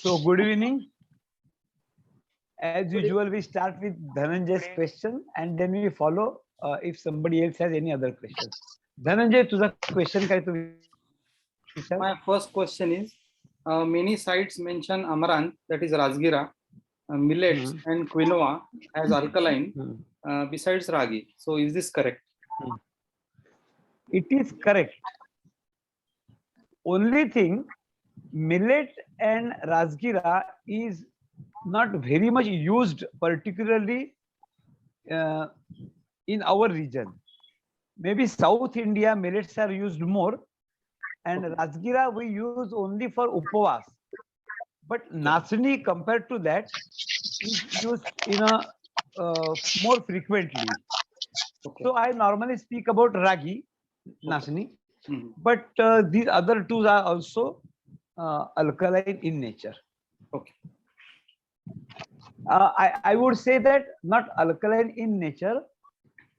So good evening. As usual, we start with Dhananjay's question and then we follow if somebody else has any other question. Dhananjay, तुझा question काय तू विचार? My first question is, many sites mention amaranth, that is Rajgira, millets and quinoa as alkaline besides ragi. So is this correct? It is correct. Only thing, millet and Rajgira is not very much used, particularly in our region. Maybe South India, millets are used more, and Rajgira we use only for upavas. But Nasni, compared to that, is used in a more frequently. Okay. So I normally speak about Ragi, Nasni, but these other two are also alkaline in nature. Okay. I would say that not alkaline in nature,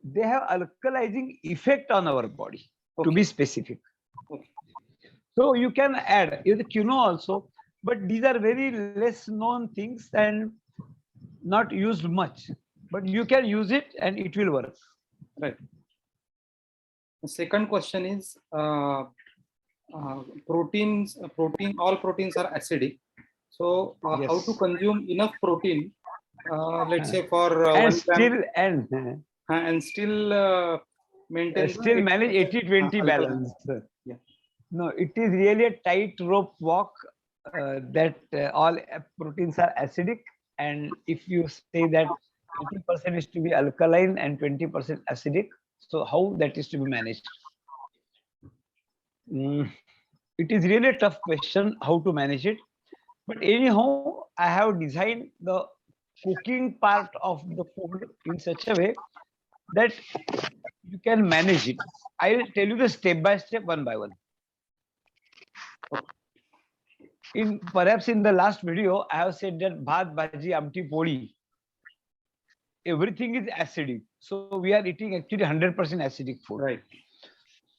they have alkalizing effect on our body, to be specific. Okay. So you can add the quinoa also, but these are very less known things and not used much. But you can use it and it will work. Right. The second question is, proteins. All proteins are acidic. So Yes. how to consume enough protein? Let's say for and 1 still gram, and still maintain still manage 80-20 balance. Yeah. No, it is really a tight rope walk that all proteins are acidic, and if you say that 80% is to be alkaline and 20% acidic, so how that is to be managed? It is really a tough question how to manage it. But anyhow, I have designed the cooking part of the food in such a way that you can manage it. I'll tell you the step by step, one by one. Perhaps in the last video, I have said that bhat, bhaji, amti, poli, everything is acidic. So we are eating actually 100% acidic food. Right.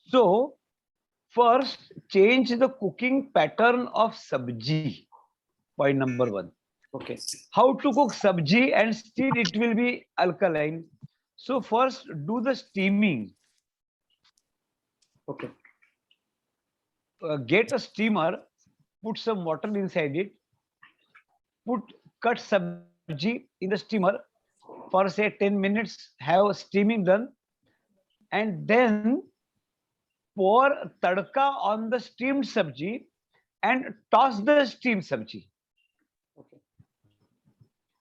So first, change the cooking pattern of sabji. Point number one. Okay. How to cook sabji and still it will be alkaline. So first, do the steaming. Okay. Get a steamer, put some water inside it, cut sabji in the steamer for say 10 minutes, have steaming done, and then pour tadka on the steamed sabji and toss the steamed sabji. Okay.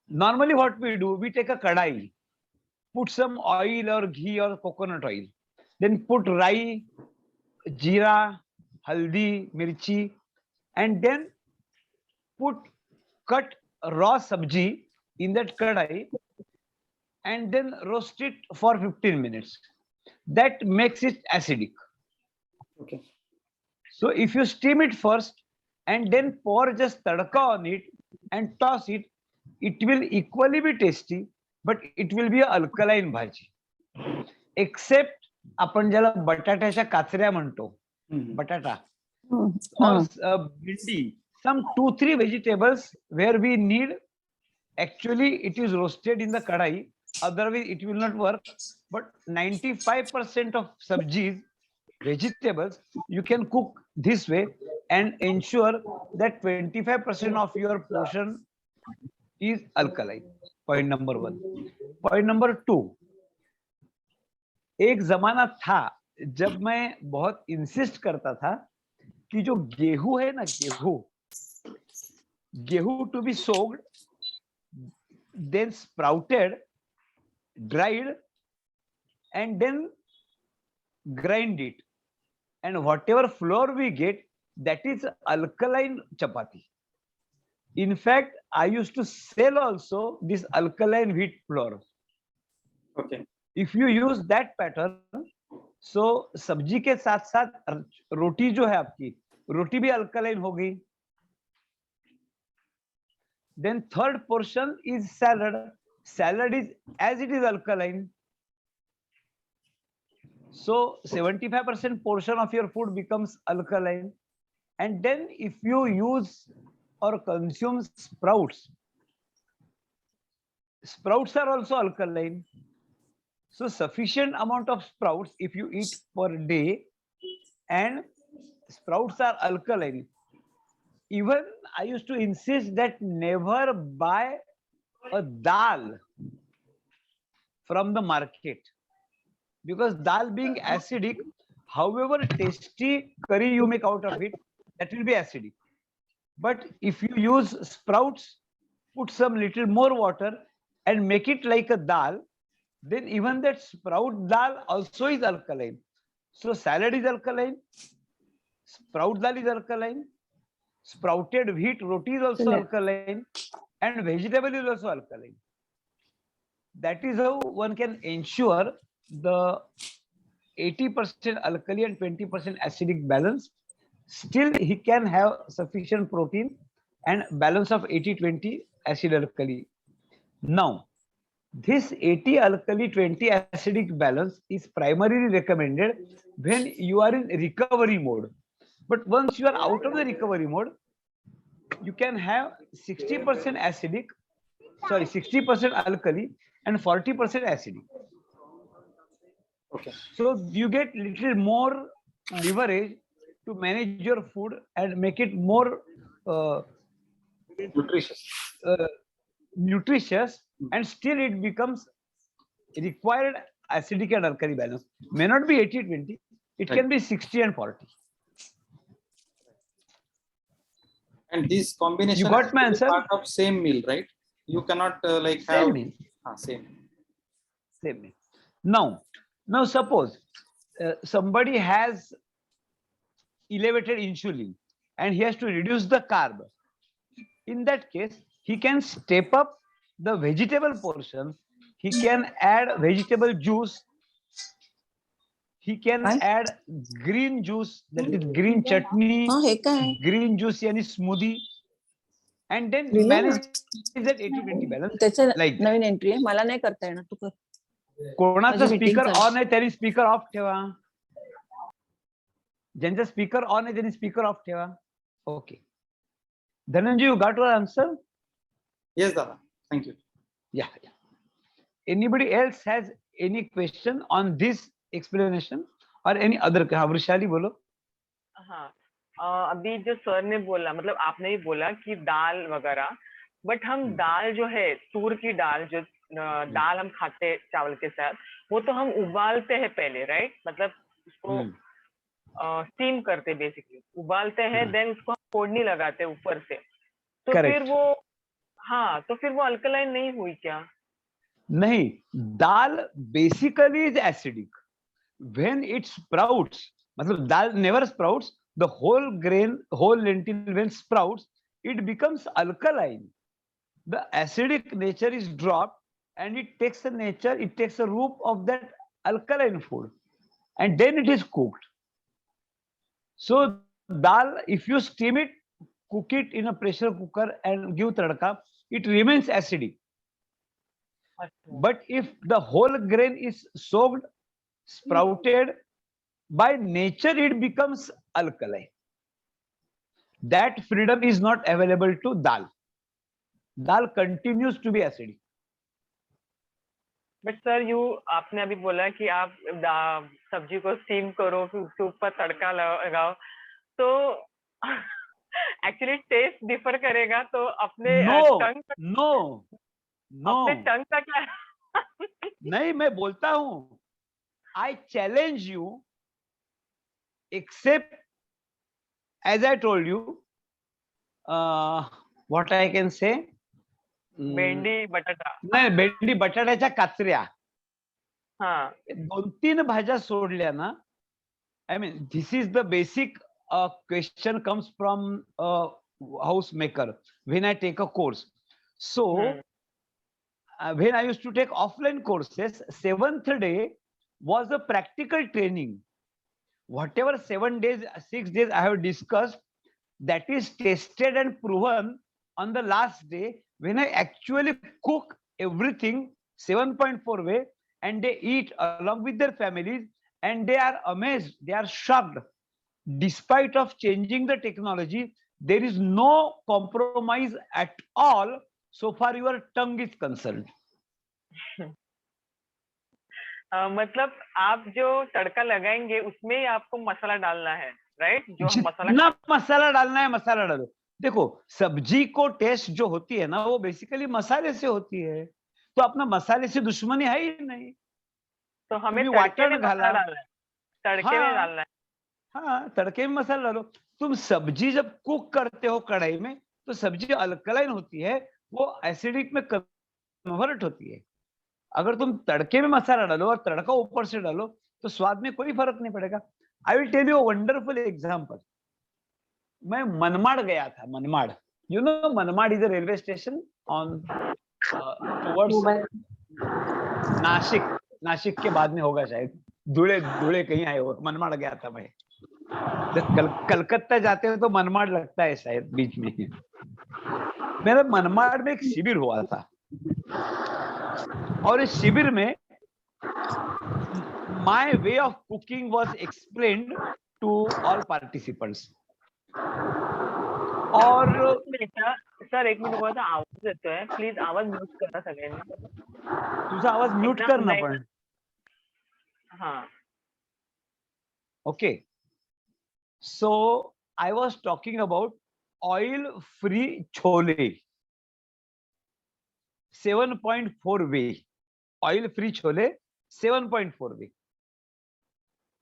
Normally what we do, we take a kadai, put some oil or ghee or coconut oil, then put rai, jeera, haldi, mirchi, and then cut raw sabji in that kadai and then roast it for 15 minutes. That makes it acidic. Okay. So if you steam it first and then pour just tadka on it and toss it, it will equally be tasty, but it will be an alkaline bhaji. Except आपण ज्याला बटाट्याच्या काचऱ्या म्हणतो, बटाटा or bhindi, some 2-3 vegetables where we need, actually it is roasted in the kadai, otherwise it will not work. But 95% of sabjis, vegetables, you can cook this way and ensure that 25% of your portion is alkaline. Point number one. Point number two, एक जमाना था जब मैं बहुत insist करता था कि जो गेहूं है ना, गेहूं to be soaked, then sprouted, dried, and then grind it, and whatever flour we get, that is alkaline chapati. In fact, I used to sell also this alkaline wheat flour. Okay. If you use that pattern, so सब्जी के साथ साथ रोटी जो है आपकी, रोटी भी alkaline हो गई. Then third portion is salad. Salad is as it is alkaline. So 75% portion of your food becomes alkaline. And then if you use or consume sprouts, sprouts are also alkaline. So sufficient amount of sprouts if you eat per day, and sprouts are alkaline. Even I used to insist that never buy a dal from the market, because dal being acidic, however tasty curry you make out of it, that will be acidic. But if you use sprouts, put some little more water and make it like a dal, then even that sprout dal also is alkaline. So salad is alkaline, sprout dal is alkaline, sprouted wheat roti is also alkaline, and vegetable is also alkaline. That is how one can ensure the 80% alkali and 20% acidic balance. Still, he can have sufficient protein and balance of 80-20 acid alkali. Now, this 80 alkali 20 acidic balance is primarily recommended when you are in recovery mode. But once you are out of the recovery mode, you can have 60% acidic, 60% alkali and 40% acidic. Okay. So you get little more leverage to manage your food and make it more Nutritious. Nutritious, and still it becomes required acidic and alkali balance. May not be 80-20, it can be 60 and 40. And this combination You got my answer? part of same meal, right? You cannot like have Same meal. Same. Same meal. Now suppose somebody has elevated insulin and he has to reduce the carb. In that case, he can step up the vegetable portion. He can add vegetable juice. He can add green juice, that is green chutney, green juice yani smoothie, and then manage that 80-20 balance. Like Naveen entry आहे, मला नाही करता येणार, तू कर. कोणाचा speaker on आहे त्यांनी स्पीकर ऑफ ठेवा. ज्यांचा स्पीकर ऑन आहे त्यांनी स्पीकर ऑफ ठेवा. Okay. Dhananjay, you got your answer? Yes, Dada. Thank you. Yeah. Anybody else has any question on this explanation or any other? Vrushali बोलो. हाँ, अभी जो सर ने बोला, मतलब आपने ही बोला कि दाल वगैरह, बट हम दाल जो है तूर की दाल, जो दाल हम खाते हैं चावल के साथ, वो तो हम उबालते हैं पहले, राइट? मतलब उसको स्टीम करते, बेसिकली उबालते हैं, देन उसको फोड़नी लगाते हैं ऊपर से. तो फिर वो, हाँ, तो फिर वो अल्कलाइन नहीं हुई क्या? नहीं, dal basically is acidic. When it sprouts, मतलब dal never sprouts, the whole grain, whole lentil when sprouts, it becomes alkaline. The acidic nature is dropped and it takes the nature, it takes the root of that alkaline food, and then it is cooked. So dal, if you steam it, cook it in a pressure cooker and give tadka, it remains acidic. But if the whole grain is soaked, sprouted, by nature it becomes alkaline. That freedom is not available to dal. Dal continues to be acidic. But sir, आपने अभी बोला कि आप सब्जी को steam करो, फिर उसके ऊपर तड़का लगाओ, तो एक्चुअली टेस्ट डिफर करेगा. तो अपने टंग का क्या? नहीं, मैं बोलता हूं, I challenge you, except as I told you, what I can say, भेंडी बटाटा. नाही, भेंडी बटाट्याच्या काचऱ्या, हाँ, 2-3 भाज्या सोडल्या ना, I mean, this is the basic question comes from a housemaker when I take a course. So when I used to take offline courses, 7th day was a practical training. Whatever 7 days, 6 days I have discussed, that is tested and proven on the last day when I actually cook everything 7.4 way and they eat along with their families, and they are amazed, they are shocked. Despite of changing the technology, there is no compromise at all so far your tongue is concerned. मतलब आप जो तड़का लगाएंगे उसमें ही आपको मसाला डालना है, right? जो हम मसाला जितना मसाला डालना है मसाला डालो. देखो, सब्जी को टेस्ट जो होती है ना, वो बेसिकली मसाले से होती है. तो अपना मसाले से दुश्मनी है ही नहीं. तो हमें तुम्ही तड़के में वाटण मसाला घाला. डालना है, तड़के में हाँ. डालना है. हाँ, तड़के में मसाला डालो. तुम सब्जी जब कुक करते हो कढ़ाई में, तो सब्जी अल्कलाइन होती है, वो एसिडिक में कन्वर्ट होती है. अगर तुम तड़के में मसाला डालो और तड़का ऊपर से डालो, तो स्वाद में कोई फर्क नहीं पड़ेगा. I will tell you a wonderful example. मैं मनमाड़ गया था. Manmad, you know, Manmad is a railway station on towards Nashik. Nashik के बाद में होगा शायद. धुले धुले कहीं आए हो. मनमाड़ गया था मैं. जब कलकत्ता जाते हो तो मनमाड़ लगता है शायद बीच में. मेरे मनमाड़ में एक शिविर हुआ था, और इस शिविर में my way of cooking was explained to all participants. और सर एक मिनिट बोला, आवाज येतोय, प्लीज आवाज म्यूट करा सगळ्यांनी. तुझा आवाज म्यूट कर ना पण. हाँ. Okay, so I was talking about oil free chole, 7.4 way. Oil free chole, 7.4 way.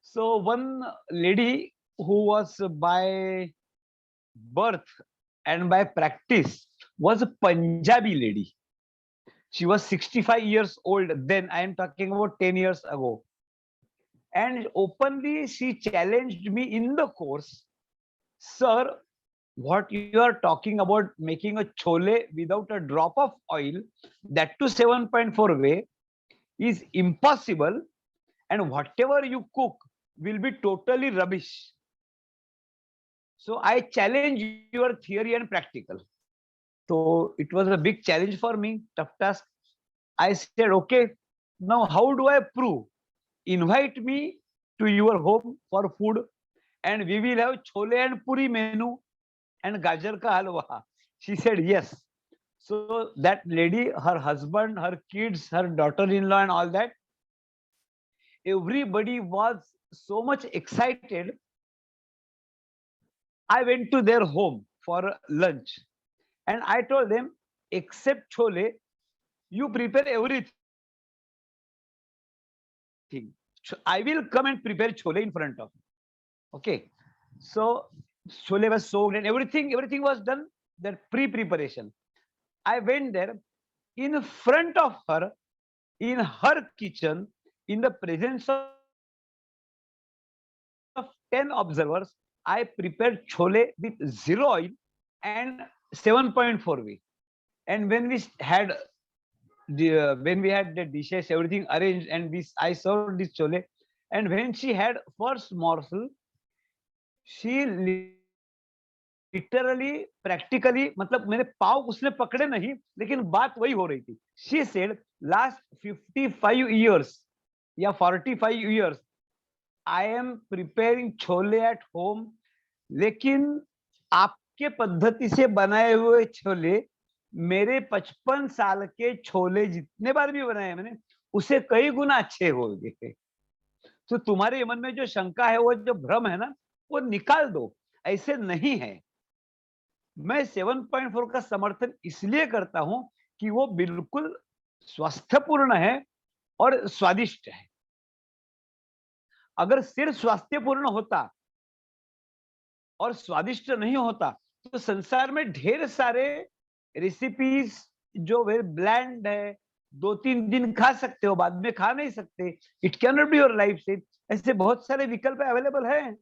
So one lady who was by birth and by practice was a Punjabi lady. She was 65 years old then. I am talking about 10 years ago. And openly she challenged me in the course, sir, what you are talking about making a chole without a drop of oil, that to 7.4 way, is impossible, and whatever you cook will be totally rubbish. So I challenge your theory and practical. So it was a big challenge for me, tough task. I said, okay, now how do I prove? Invite me to your home for food, and we will have chole and puri menu and gajar ka halwa. She said yes. So that lady, her husband, her kids, her daughter-in-law and all that, everybody was so much excited. I went to their home for lunch and I told them, except chole, you prepare everything. I will come and prepare chole in front of you. Okay. So chole was soaked and everything was done, that pre-preparation. I went there in front of her, in her kitchen, in the presence of 10 observers. I prepared chole with 0 oil and 7.4 way. And when we had the dishes, everything arranged, and I served this chole. And when she had first morsel, she literally, practically, मतलब मेरे पाँव उसने पकड़े नहीं, लेकिन बात वही हो रही थी. She said, last 55 years या 45 years I am preparing chole at home, लेकिन आपके पद्धति से बनाए हुए छोले मेरे 55 साल के छोले जितने बार भी बनाए मैंने, उसे कई गुना अच्छे हो गए. तो तुम्हारे मन में जो शंका है, वो जो भ्रम है ना, वो निकाल दो. ऐसे नहीं है. मैं 7.4 का समर्थन इसलिए करता हूं कि वो बिल्कुल स्वास्थ्यपूर्ण है और स्वादिष्ट है. अगर सिर्फ स्वास्थ्यपूर्ण होता और स्वादिष्ट नहीं होता, तो संसार में ढेर सारे रेसिपीज जो वेरी ब्लैंड है, 2-3 दिन खा सकते हो, बाद में खा नहीं सकते. It can not be your life से. ऐसे बहुत सारे विकल्प अवेलेबल हैं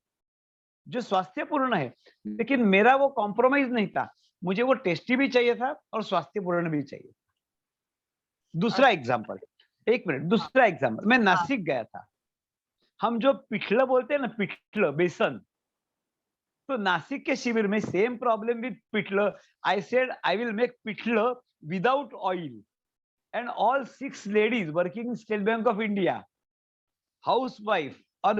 जो स्वास्थ्यपूर्ण है, लेकिन मेरा वो कॉम्प्रोमाइज नहीं था. मुझे वो टेस्टी भी चाहिए था और स्वास्थ्यपूर्ण भी चाहिए. दूसरा एग्जांपल, एक मिनट, दूसरा एग्जांपल, मैं नासिक गया था. हम जो पिठलं बोलते हैं ना, पिठलं, बेसन, तो नासिक के शिविर में same problem with pithla. I said I will make pithla without oil, and all 6 ladies working in state bank of India, housewife, और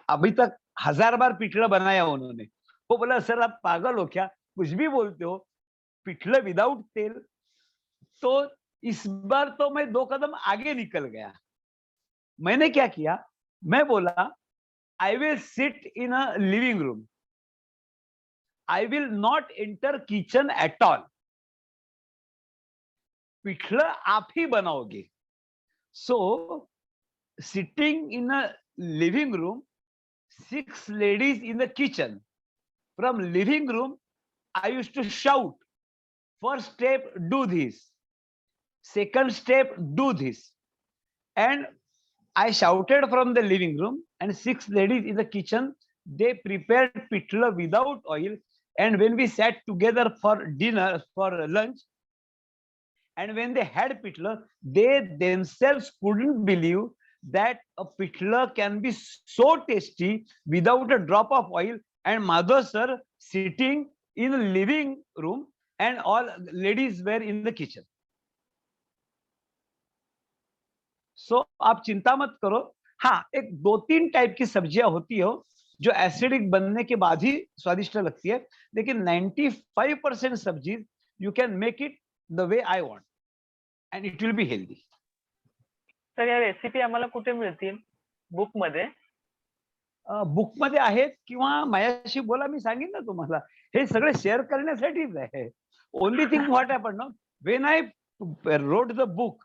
अभी तक 1000 बार पिठलं बनाया उन्होंने। वो बोला सर आप पागल हो क्या, कुछ भी बोलते हो, पिठलं विदाउट तेल। तो इस बार तो मैं 2 कदम आगे निकल गया। मैंने क्या किया, मैं बोला I will sit in a living room, I will not enter kitchen at all. पिठलं आप ही बनाओगे। So sitting in a living room, 6 ladies in the kitchen. From living room, I used to shout, first step, do this. Second step, do this. And I shouted from the living room, and 6 ladies in the kitchen, they prepared pitla without oil. And when we sat together for dinner, for lunch, and when they had pitla, they themselves couldn't believe that a pitla can be so tasty without a drop of oil. And Madhav sir sitting in the living room, and all ladies were in the kitchen. सो आप चिंता मत करो। हाँ, एक 2-3 type की सब्जियां होती हो जो एसिडिक बनने के बाद ही स्वादिष्ट लगती है, लेकिन 95% सब्जी you can make it the way I want and it will be healthy. तर या रेसिपी आम्हाला कुठे मिळतील? बुक मध्ये? बुक मध्ये आहेत किंवा माझ्याशी बोला, मी सांगेन ना तुम्हाला। हे सगळे शेअर करण्यासाठीच आहे। ओनली थिंग व्हॉट हॅपन ना, when I wrote the book,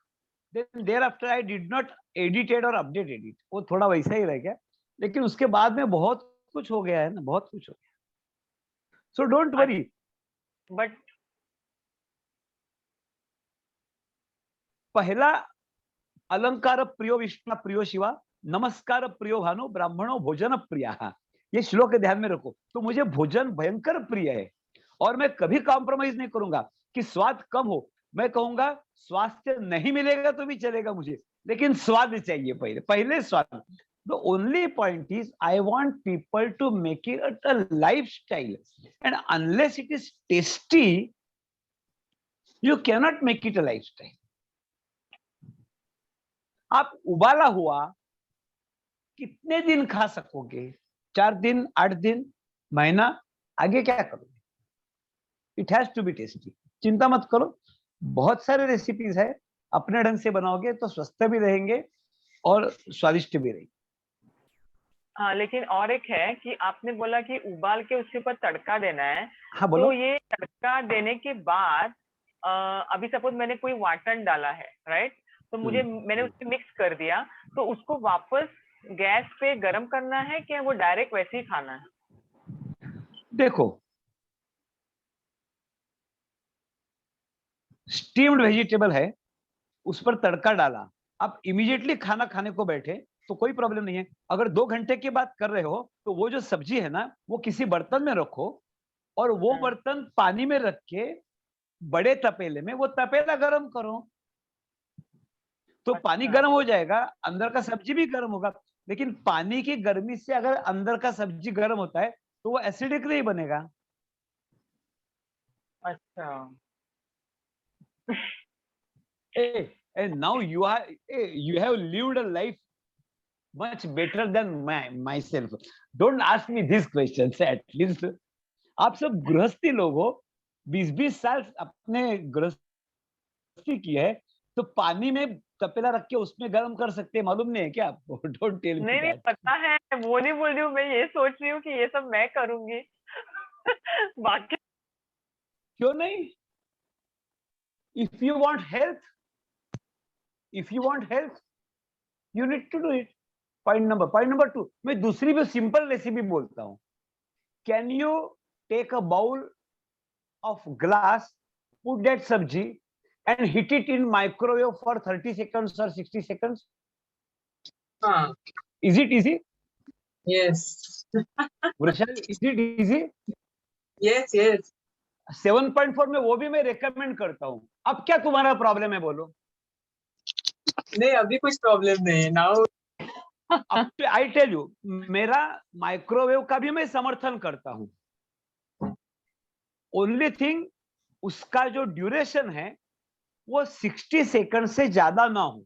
then thereafter I did not edit it or updated it. वो थोड़ा वैसा ही रह गया, लेकिन उसके बाद में बहुत कुछ हो गया है ना, बहुत कुछ हो गया। So don't worry. बट पहला अलंकार प्रियो विष्णु प्रियो शिवा, नमस्कार प्रियो भानु, ब्राह्मणों भोजन प्रिया। ये श्लोक ध्यान में रखो। तो मुझे भोजन भयंकर प्रिय है और मैं कभी कॉम्प्रोमाइज नहीं करूंगा कि स्वाद कम हो। मैं कहूंगा स्वास्थ्य नहीं मिलेगा तो भी चलेगा मुझे, लेकिन स्वाद चाहिए। पहले स्वाद। The only point is I want people to make it a lifestyle, and unless it is tasty you cannot make it a lifestyle. आप उबाला हुआ कितने दिन खा सकोगे? 4 दिन, 8 दिन, महीना, आगे क्या करोगे? It has to be tasty. चिंता मत करो, बहुत सारे रेसिपीज है, अपने ढंग से बनाओगे तो स्वस्थ भी रहेंगे और स्वादिष्ट भी रहेंगे। हाँ, लेकिन और एक है कि आपने बोला कि उबाल के उसके ऊपर तड़का देना है। हाँ बोलो। तो ये तड़का देने के बाद अभी सपोज मैंने कोई वाटन डाला है, राइट? तो मैंने उसमें मिक्स कर दिया, तो उसको वापस गैस पे गरम करना है क्या वो डायरेक्ट वैसे ही खाना है? देखो, स्टीम्ड वेजिटेबल है, उस पर तड़का डाला, आप इमीडिएटली खाना खाने को बैठे तो कोई प्रॉब्लम नहीं है। अगर 2 घंटे की बात कर रहे हो तो वो जो सब्जी है ना, वो किसी बर्तन में रखो और वो बर्तन पानी में रख के बड़े तपेले में वो तपेला गर्म करो, तो पानी गर्म हो जाएगा, अंदर का सब्जी भी गर्म होगा। लेकिन पानी की गर्मी से अगर अंदर का सब्जी गर्म होता है तो वो एसिडिक नहीं बनेगा। अच्छा। And now you have lived a life much better than myself. Don't ask me these questions at least. आप सब गृहस्थी लोग हो, 20-20 साल अपने गृहस्थी की है, तो पानी में तपेला रख के उसमें गर्म कर सकते हैं, मालूम नहीं है क्या आपको? डोंट टेल मी नहीं, पता है, वो नहीं बोल रही हूँ, मैं ये सोच रही हूँ कि ये सब मैं करूंगी। बाकी क्यों नहीं? If you want health, you need to do it. Point number 2, मैं दूसरी भी सिंपल रेसिपी बोलता हूँ। Can you take a bowl of glass, put that sabji and heat it in microwave for 30 seconds or 60 seconds? Is it easy? Yes. Vrishal, is it easy? Yes, yes. 7.4 में वो भी मैं recommend करता हूँ। अब क्या तुम्हारा प्रॉब्लम है बोलो? नहीं, अभी कुछ प्रॉब्लम नहीं है। नाउ आई टेल यू, मेरा माइक्रोवेव का भी मैं समर्थन करता हूं। ओनली थिंग, उसका जो ड्यूरेशन है वो 60 सेकंड से ज्यादा ना हो।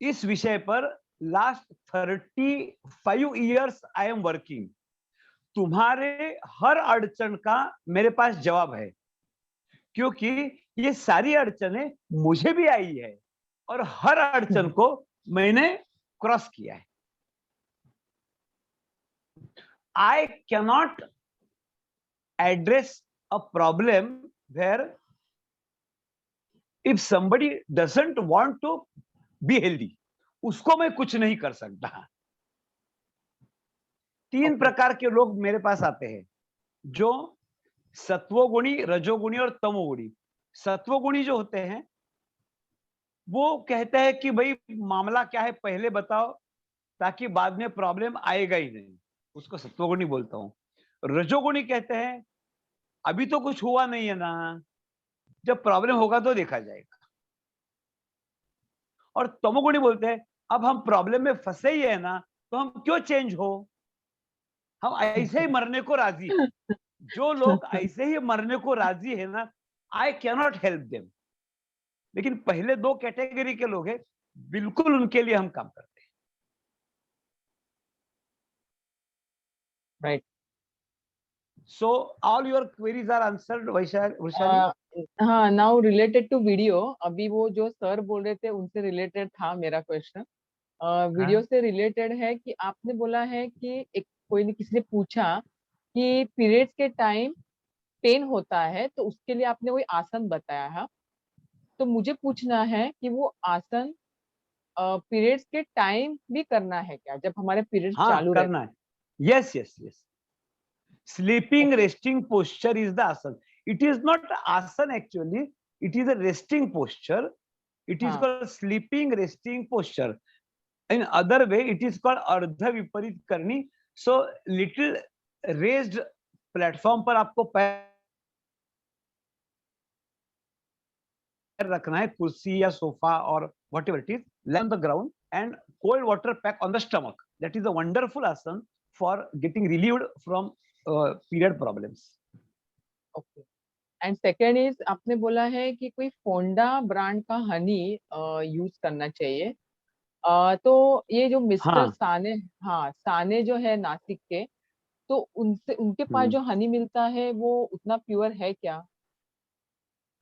इस विषय पर last 35 years I am working. तुम्हारे हर अड़चन का मेरे पास जवाब है, क्योंकि ये सारी अड़चनें मुझे भी आई है और हर अड़चन को मैंने क्रॉस किया है। I cannot address a problem where if somebody doesn't want to be healthy, उसको मैं कुछ नहीं कर सकता। तीन प्रकार के लोग मेरे पास आते हैं, जो सत्वगुणी, रजोगुणी और तमोगुणी। सत्वगुणी जो होते हैं वो कहते हैं कि भाई मामला क्या है पहले बताओ, ताकि बाद में प्रॉब्लम आएगा ही नहीं, उसको सत्वगुणी बोलता हूं। रजोगुणी कहते हैं अभी तो कुछ हुआ नहीं है ना, जब प्रॉब्लम होगा तो देखा जाएगा। और तमोगुणी बोलते हैं अब हम प्रॉब्लम में फंसे ही है ना, तो हम क्यों चेंज हो, हम ऐसे ही मरने को राजी हैं। जो लोग ऐसे ही मरने को राजी है ना, आई कैनॉट हेल्प देम। लेकिन पहले दो कैटेगरी के लोग हैं, बिल्कुल उनके लिए हम काम करते हैं। Right. So all your queries are answered, Vaishali? हाँ, नाउ रिलेटेड टू वीडियो, अभी वो जो सर बोल रहे थे उनसे रिलेटेड था मेरा क्वेश्चन। वीडियो से रिलेटेड है कि आपने बोला है कि एक कोई ने किसी ने पूछा कि पीरियड्स के टाइम पेन होता है, तो उसके लिए आपने कोई आसन बताया है। तो मुझे पूछना है कि वो आसन पीरियड्स के टाइम भी करना है क्या, जब हमारे पीरियड्स हाँ चालू रहते करना है। Yes yes yes, sleeping resting posture is the asana. It is not asana actually, it is a resting posture. It is called sleeping resting posture. In other way it is called ardha viparit karni. So little raised platform पर आपको पैर रखना है, कुर्सी या sofa और whatever it is, lay on the ground and cold water pack on the stomach. That is a wonderful asana for getting relieved from period problems. Okay. And second is, आपने बोला है कि कोई फोंडा ब्रांड का Honey use करना चाहिए। तो ये जो मिस्टर हाँ। साने, हाँ साने जो है नासिक के, तो उनसे उनके पास जो हनी मिलता है वो उतना प्योर है क्या?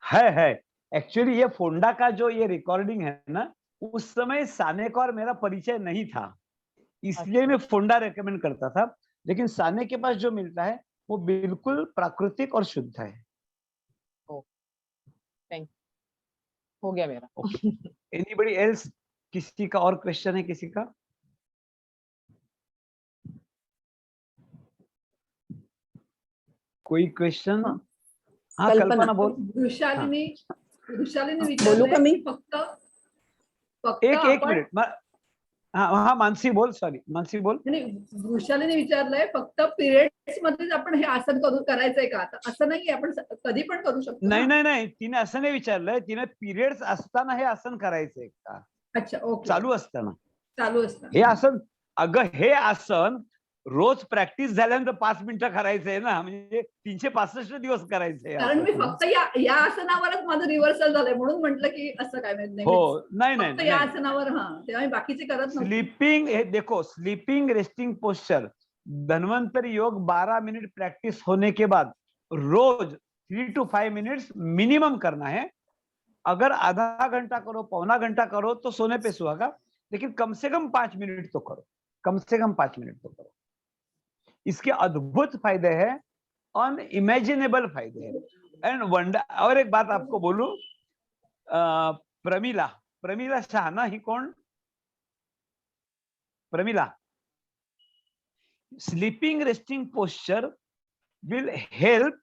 है। एक्चुअली ये फोंडा का जो ये रिकॉर्डिंग है ना, उस समय साने का और मेरा परिचय नहीं था, इसलिए मैं फोंडा रेकमेंड करता था। लेकिन साने के पास जो मिलता है वो बिल्कुल प्राकृतिक और शुद्ध है। थैंक हो गया मेरा। Okay, anybody else? किसी का और क्वेश्चन है किसी का? कोई क्वेश्चन? हाँ कल्पना बोल। वृषालीने बोलू का विचारलंय मी? फक्त एक आपण मिनिट, हाँ मानसी बोल, सॉरी मानसी बोल। नाही, वृषालीने विचारलंय फक्त पिरियड्स मध्येच आपण हे आसन करायचंय का? आता असं नाहीये, आपण कधी पण करू शकतो ना? नाही, तिने असं नाही विचारलंय, तिने पिरियड्स असताना हे आसन करायचंय का, अच्छा, ओके, चालू असताना चालू हे असतं. आसन? अगं हे आसन रोज प्रॅक्टिस झाल्यानंतर 5 मिनिटं करायचंय ना, म्हणजे 365 दिवस करायचंय कारण मी आसन. फक्त या आसनावरच माझं रिव्हर्सल झालंय, म्हणून म्हटलं की असं काय नाही, हो, फक्त या नाही. आसनावर. हा, तेव्हा मी बाकीचे करत नव्हते. स्लीपिंग, हे देखो, स्लीपिंग रेस्टिंग पोस्चर, धन्वंतरी योग 12 मिनट प्रैक्टिस होने के बाद रोज 3 to 5 मिनट्स मिनिमम करना है। अगर आधा घंटा करो, पौना घंटा करो तो सोने पे सुहागा, लेकिन कम से कम 5 मिनट तो करो, कम से कम 5 मिनट तो करो। इसके अद्भुत फायदे हैं, अनइमेजिनेबल फायदे हैं एंड वंडर। और एक बात आपको बोलूं, प्रमिला शाह ना, ही कौन? Pramila, sleeping resting posture will help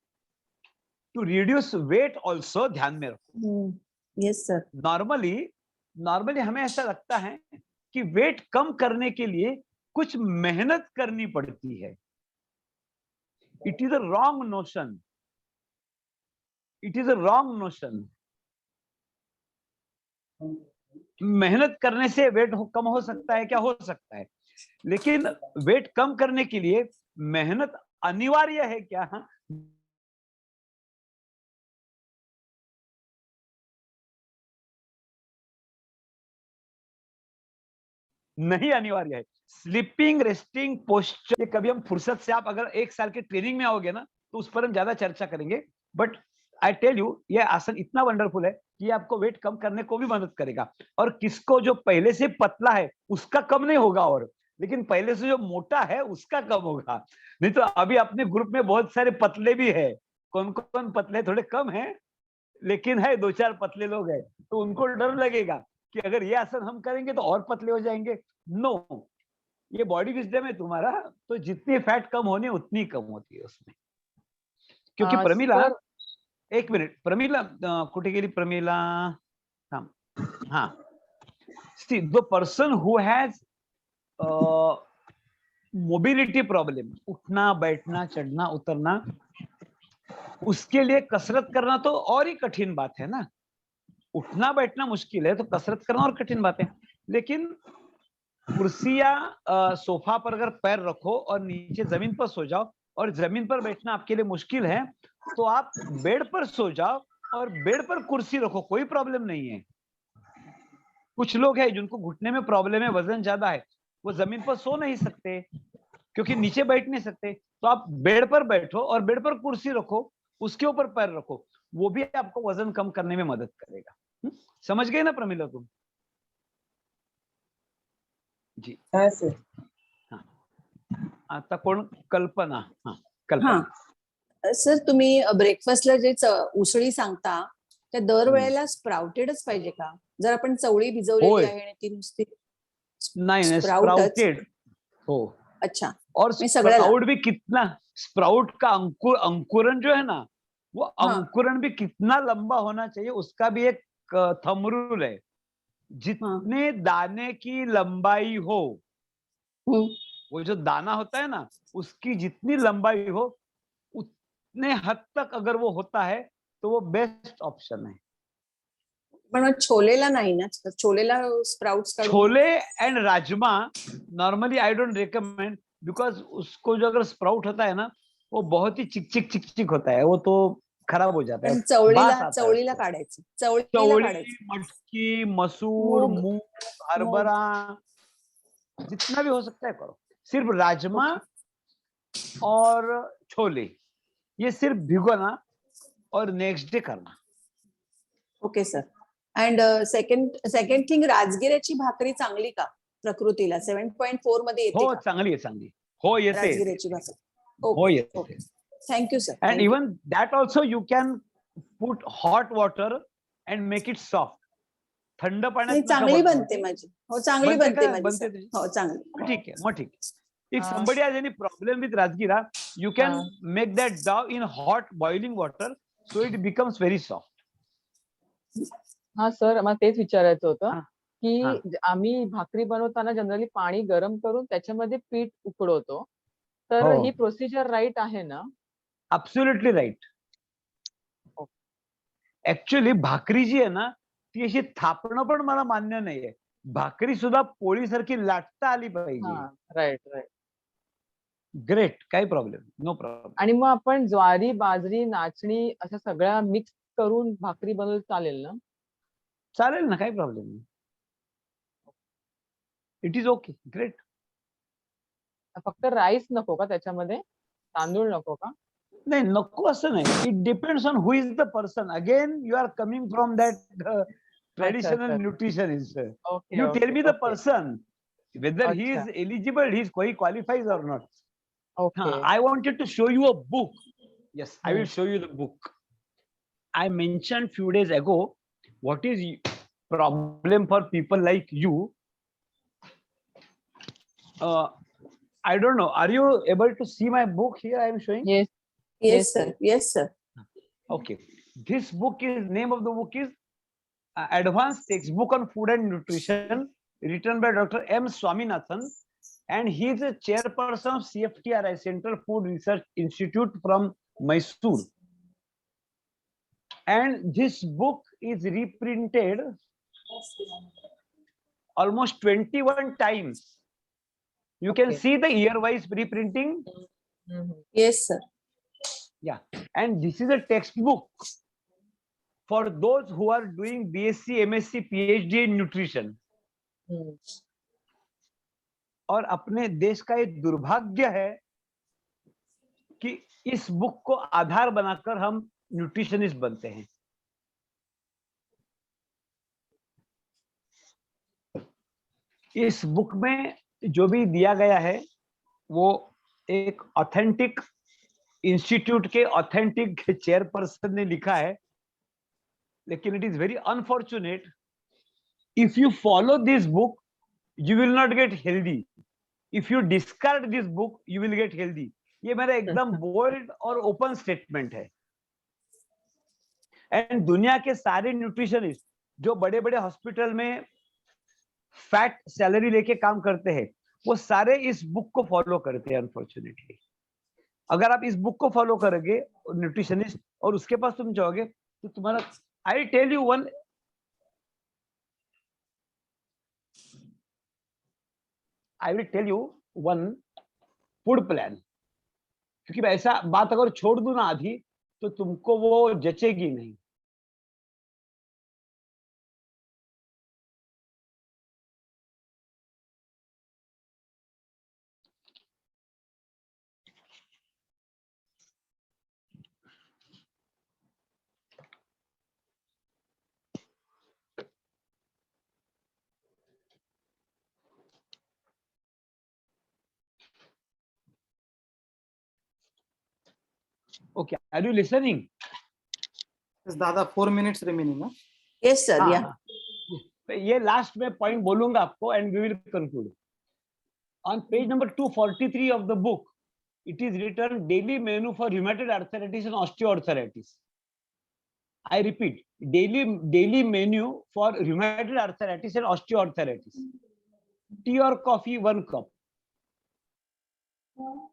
to reduce weight also, ध्यान में रखो। Yes sir. नॉर्मली हमें ऐसा लगता है कि वेट कम करने के लिए कुछ मेहनत करनी पड़ती है। It is a wrong notion, it is a wrong notion. मेहनत करने से वेट कम हो सकता है क्या? हो सकता है, लेकिन वेट कम करने के लिए मेहनत अनिवार्य है क्या? नहीं अनिवार्य है। स्लीपिंग, रेस्टिंग, पोस्चर, ये कभी हम फुर्सत से, आप अगर 1 साल के ट्रेनिंग में आओगे ना तो उस पर हम ज्यादा चर्चा करेंगे। बट आई टेल यू, ये आसन इतना वंडरफुल है कि ये आपको वेट कम करने को भी मदद करेगा। और किसको जो पहले से पतला है उसका कम नहीं होगा, और लेकिन पहले से जो मोटा है उसका कम होगा। नहीं तो अभी अपने ग्रुप में बहुत सारे पतले भी है। कौन कौन पतले, थोड़े कम है लेकिन है 2-4 पतले लोग हैं, तो उनको डर लगेगा कि अगर ये आसन हम करेंगे तो और पतले हो जाएंगे। नो, ये बॉडी विजडम है तुम्हारा, तो जितनी फैट कम होनी उतनी कम होती है उसमें। क्योंकि प्रमिला, सर, एक मिनिट, प्रमिला कुठे गेली प्रमिला? हाँ, see the person who has mobility problem, उठना बैठना चढ़ना उतरना, उसके लिए कसरत करना तो और ही कठिन बात है ना। उठना बैठना मुश्किल है तो कसरत करना और कठिन बात है। लेकिन कुर्सी या सोफा पर अगर पैर रखो और नीचे जमीन पर सो जाओ, और जमीन पर बैठना आपके लिए मुश्किल है तो आप बेड पर सो जाओ और बेड पर कुर्सी रखो, कोई प्रॉब्लम नहीं है। कुछ लोग हैं जिनको घुटने में प्रॉब्लम है, वजन ज्यादा है, वो जमीन पर सो नहीं सकते क्योंकि नीचे बैठ नहीं सकते, तो आप बेड पर बैठो और बेड पर कुर्सी रखो, उसके ऊपर पैर रखो, वो भी आपको वजन कम करने में मदद करेगा। समझ गए ना प्रमिला तुम? जी हाँ सर. आता कोण? कल्पना. हा, कल्पना. हा सर, तुम्ही ब्रेकफास्टला जे उसळी सांगता त्या दरवेळेला स्प्राउटेडच पाहिजे का? जर आपण चवळी भिजवलेली होय. आहे आणि ती नुसती नाही, स्प्राउटेड. हो. अच्छा. और मैं सगळ्याला. स्प्राउट भी कितना, स्प्राउट का अंकुरण जो है ना, वो हाँ. अंकुरण भी कितना लंबा होना चाहिए उसका भी एक थंब रूल है। जितने दाने की लंबाई हो, वो जो दाना होता है ना, उसकी जितनी लंबाई हो उतने हद तक अगर वो होता है तो वो बेस्ट ऑप्शन है। पण मग छोलेला नाही ना, छोलेला स्प्राउट्स काढून. Chole and rajma normally I don't recommend, because उसको जो अगर स्प्राउट होता है ना, वो बहुत ही चिक होता है, वो तो खराब हो जाता है। पण बास आता है चवळीला उसको। काढायचं. चवळीला चवळी, काढायचं. मटकी, मसूर, मूग. मूंग, हरभरा, जितना भी हो सकता है करो। सिर्फ राजमा और छोले ये सिर्फ भिगोना और नेक्स्ट डे करना। Okay sir. And second thing, राजगिऱ्याची भाकरी चांगली का प्रकृतीला? 7.4 मध्ये येते हो, का चांगली आहे, चांगली. हो, येते. राजगिऱ्याची भाकरी? हो, ओके येते. Okay. Thank you sir. And even that also you can put hot water and make it soft. थंड पाण्यात नका चांगली बनवू. बनते माझी. हो, चांगली बनते बनते का? माझी बनते सर. तुझी? हो, चांगली. ठीक आहे, मग ठीक आहे. If हाँ. somebody has any problem with Rajgira, you can हाँ. make that dough in hot boiling water so it becomes very soft. हा सर, मला तेच विचारायचं होतं हा. की आम्ही भाकरी बनवताना जनरली पाणी गरम करून त्याच्यामध्ये पीठ उकडवतो, तर हो. ही प्रोसिजर राईट आहे ना? Absolutely right. ऍक्च्युअली भाकरी जी आहे ना, ती अशी थापणं पण मला मान्य नाहीये. भाकरी सुद्धा पोळीसारखी लाटता आली पाहिजे. हा, राईट राईट. ग्रेट, काही प्रॉब्लेम, नो प्रॉब्लेम. आणि मग आपण ज्वारी, बाजरी, नाचणी अशा सगळ्या मिक्स करून भाकरी बनवली चालेल ना? चालेल ना, काही प्रॉब्लेम नाही. It is okay, great. फक्त राईस नको का त्याच्यामध्ये? तांदूळ नको का? नाही, नको असं नाही. It depends on who is the person. Again you are coming from that traditional nutritionist. Okay You tell me the okay person whether he is अच्छा. eligible, he qualifies or not. Okay. I wanted to show you a book. Yes, I will Hmm. show you the book. I mentioned few days ago what is problem for people like you. I don't know. Are you able to see my book here? I am showing. Yes. Yes sir. Yes sir. Okay. This book is, name of the book is Advanced Textbook on Food and Nutrition, written by Dr. M. Swaminathan, and he is a chairperson of CFTRI, Central Food Research Institute from Mysore. And this book is reprinted almost 21 times. You can Okay. see the year-wise reprinting. Hmm. Yes sir. Yeah, and this is a textbook for those who are doing BSc, MSc, PhD in nutrition. हम्म. और अपने देश का ये दुर्भाग्य है कि इस book को आधार बनाकर हम न्यूट्रिशनिस्ट बनते हैं। इस बुक में जो भी दिया गया है वो एक ऑथेंटिक इंस्टीट्यूट के ऑथेंटिक चेयरपर्सन ने लिखा है, लेकिन it is very unfortunate, if you follow this book you will not gate healthy, if you discard this book you will get healthy. ये मेरा एकदम बोल्ड और ओपन स्टेटमेंट है। एंड दुनिया के सारे न्यूट्रिशनिस्ट जो बड़े बड़े हॉस्पिटल में फैट सैलरी लेके काम करते हैं वो सारे इस बुक को फॉलो करते हैं। अनफॉर्चुनेटली अगर आप इस बुक को फॉलो करोगे न्यूट्रिशनिस्ट और उसके पास तुम जाओगे तो तुम्हारा, I tell you one, I will tell you one food plan, क्योंकि मैं ऐसा बात अगर छोड़ दूं ना आधी तो तुमको वो जचेगी नहीं। Okay, are you listening? Yes, Dada, 4 minutes remaining. Huh? Yes sir, या हाँ, ये लास्ट में पॉइंट बोलूंगा आपको and we will conclude. On page number 243 of the book it is written daily menu for rheumatoid arthritis and osteoarthritis. I repeat, daily menu for rheumatoid arthritis and osteoarthritis. Tea or coffee 1 cup,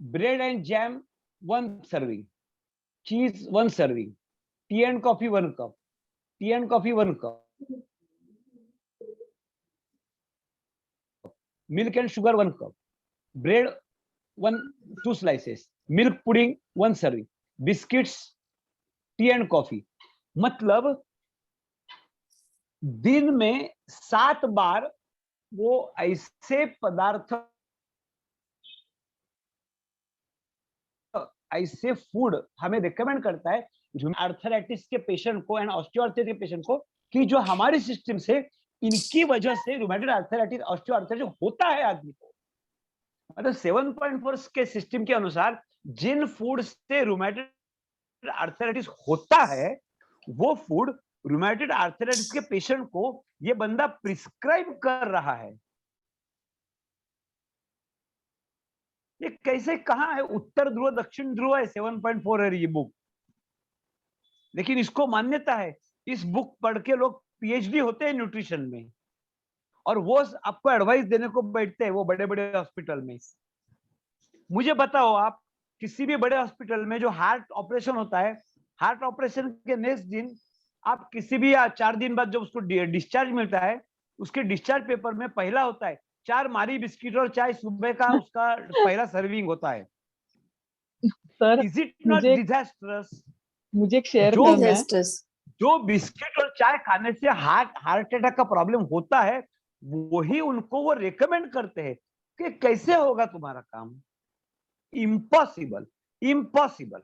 bread and jam 1 serving, cheese 1 serving, tea and coffee 1 cup, tea and coffee 1 cup, milk and sugar 1 cup, bread 2 slices, milk pudding 1 serving, biscuits, tea and coffee। मतलब दिन में 7 बार वो ऐसे पदार्थ, ऐसे food हमें recommend करता है आर्थराइटिस के पेशेंट को एंड ऑस्टियोआर्थराइटिस के पेशेंट को, कि जो हमारी सिस्टम से इनकी वजह से रूमेटॉइड आर्थराइटिस ऑस्टियोआर्थराइटिस होता है आदमी को। मतलब 7.4 के सिस्टम के अनुसार जिन फूड से रूमेटॉइड आर्थराइटिस होता है वो फूड रूमेटॉइड आर्थराइटिस के पेशेंट को ये बंदा प्रिस्क्राइब कर रहा है। ये कैसे, कहां है? उत्तर ध्रुव दक्षिण ध्रुव है, 7.4 है ये बुक, लेकिन इसको मान्यता है। इस बुक पढ़ के लोग पीएचडी होते हैं न्यूट्रिशन में और वो आपको एडवाइस देने को बैठते हैं वो बड़े बड़े हॉस्पिटल में। मुझे बताओ, आप किसी भी बड़े हॉस्पिटल में जो हार्ट ऑपरेशन होता है, हार्ट ऑपरेशन के नेक्स्ट दिन आप किसी भी 4 दिन बाद जब उसको डिस्चार्ज मिलता है, उसके डिस्चार्ज पेपर में पहला होता है 4 मारी बिस्किट और चाय सुबह का उसका पहला सर्विंग होता है। Sir is it not disastrous? मुझे एक शेयर जो करना है। जो बिस्किट और चाय खाने से हार्ट अटैक का प्रॉब्लम होता है वही उनको वो रेकमेंड करते हैं कि कैसे होगा तुम्हारा काम। Impossible, impossible.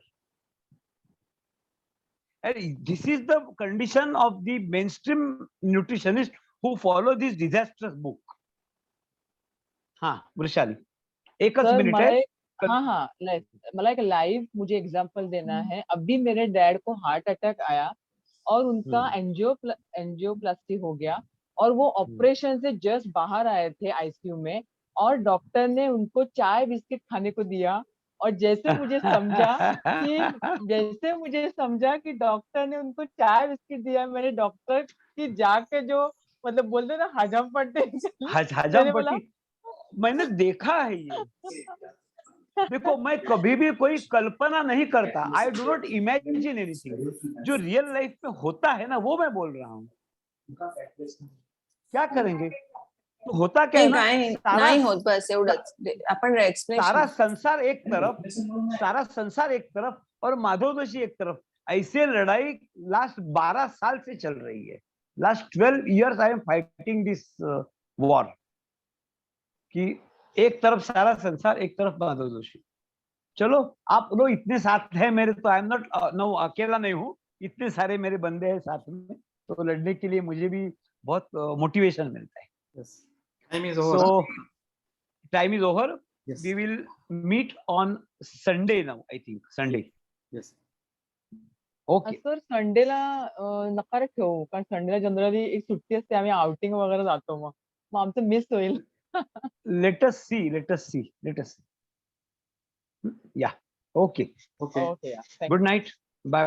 This is the condition of the mainstream nutritionist who follow this disastrous book. हाँ वृषाली, एकच मिनिट है। हाँ, मला एक लाइव मुझे एग्जांपल देना है। अभी मेरे डैड को हार्ट अटैक आया और उनका एंजियोप्लास्टी हो गया और वो ऑपरेशन से जस्ट बाहर आए थे आईसीयू में, और डॉक्टर ने उनको चाय बिस्किट खाने को दिया। और जैसे मुझे समझा कि डॉक्टर ने उनको चाय बिस्किट दिया, मैंने डॉक्टर की जाके जो मतलब बोलते ना हजम पट्टी, मैंने देखा है ये। देखो, मैं कभी भी कोई कल्पना नहीं करता, I do not imagine anything. जो रियल लाइफ में होता है ना वो मैं बोल रहा हूँ। क्या करेंगे तो होता क्या है ना, नहीं होत, बस एवढंच आपण एक्सप्लेनेशन। सारा संसार एक तरफ और माधव जोशी एक तरफ, ऐसे लड़ाई लास्ट 12 साल से चल रही है। Last 12 years I am fighting this war कि एक तरफ सारा संसार, एक तरफ माधव जोशी। चलो आप लोग इतने साथ हैं मेरे, तो आई एम नॉट नो, अकेला नहीं हूँ, इतने सारे मेरे बंदे हैं साथ में, तो लड़ने के लिए मुझे भी बहुत मोटिवेशन मिलता है। Yes. Time is over. So time is over. Yes. We will meet on Sunday now, I think. Sunday. Yes. Okay. Sir संडेला नका रे ठेवू, कारण संडेला जनरली एक सुट्टी असते, आम्ही आउटिंग वगैरे जातो, मग आमचं मिस होईल. Let us see. Let us see. Let us see. Yeah. Okay. Okay. Okay, Good night. Bye.